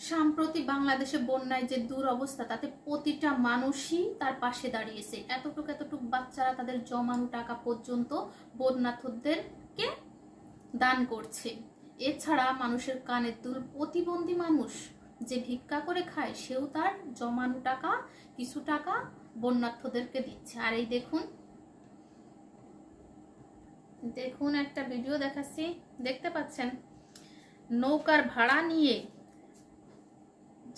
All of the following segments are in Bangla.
সম্প্রতি বাংলাদেশে বন্যায় যে দুরবস্থা, তাতে প্রতিটা মানুষই তার পাশে দাঁড়িয়েছে। এতটুকু বাচ্চারা তাদের জমানো টাকা পর্যন্ত বন্যার্থদেরকে দান করছে। এছাড়া মানুষের কানের দুল প্রতিবন্ধী মানুষ যে ভিক্ষা করে খায়, সেও তার জমানো টাকা কিছু টাকা বন্যার্থদেরকে দিচ্ছে। আর এই দেখুন দেখুন একটা ভিডিও দেখাচ্ছি, দেখতে পাচ্ছেন নৌকার ভাড়া নিয়ে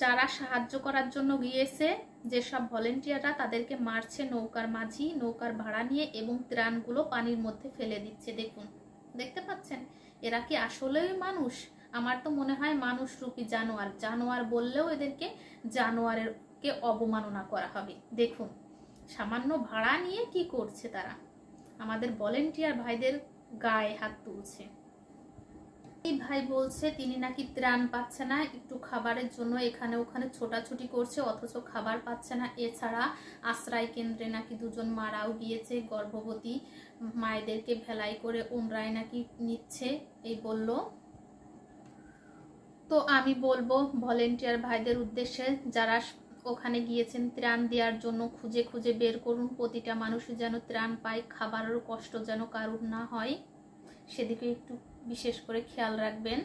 যারা সাহায্য করার জন্য গিয়েছে, যেসব ভলেন্টিয়াররা, তাদেরকে মারছে নৌকার মাঝি, নৌকার ভাড়া নিয়ে, এবং ত্রাণগুলো পানির মধ্যে ফেলে দিচ্ছে। দেখুন, দেখতে পাচ্ছেন এরা কি আসলেই মানুষ? আমার তো মনে হয় মানুষ রূপী জানোয়ার। জানোয়ার বললেও এদেরকে জানোয়ারকে অবমাননা করা হবে। দেখুন সামান্য ভাড়া নিয়ে কি করছে তারা, আমাদের ভলেন্টিয়ার ভাইদের গায়ে হাত তুলছে। এই ভাই বলছে তিনি নাকি ত্রাণ পাচ্ছে না, একটু খাবারের জন্য এখানে ওখানে ছোটাছুটি করছে, অথচ খাবার পাচ্ছে না। এছাড়া আশ্রয় কেন্দ্রে নাকি দুজন মারাও গিয়েছে, গর্ভবতী মায়েদেরকে ভেলাই করে ওনরাই নাকি নিচ্ছে, এই বলল। তো আমি বলবো ভলেন্টিয়ার ভাইদের উদ্দেশ্যে, যারা ওখানে গিয়েছেন ত্রাণ দেওয়ার জন্য, খুঁজে খুঁজে বের করুন, প্রতিটা মানুষ যেন ত্রাণ পায়, খাবারের কষ্ট যেন কারুর না হয়, সেদিকে একটু বিশেষ করে খেয়াল রাখবেন।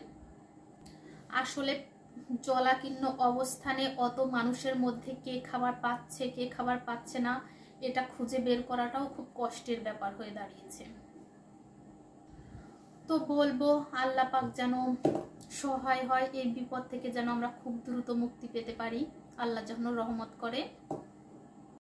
আসলে জলাকীর্ণ অবস্থানে অত মানুষের মধ্যে কে খাবার পাচ্ছে কে খাবার পাচ্ছে না, এটা খুঁজে বের করাটাও খুব কষ্টের ব্যাপার হয়ে দাঁড়িয়েছে। তো বলবো আল্লাহ পাক যেন সহায় হয়, এই বিপদ থেকে যেন আমরা খুব দ্রুত মুক্তি পেতে পারি, আল্লাহ যেন রহমত করে।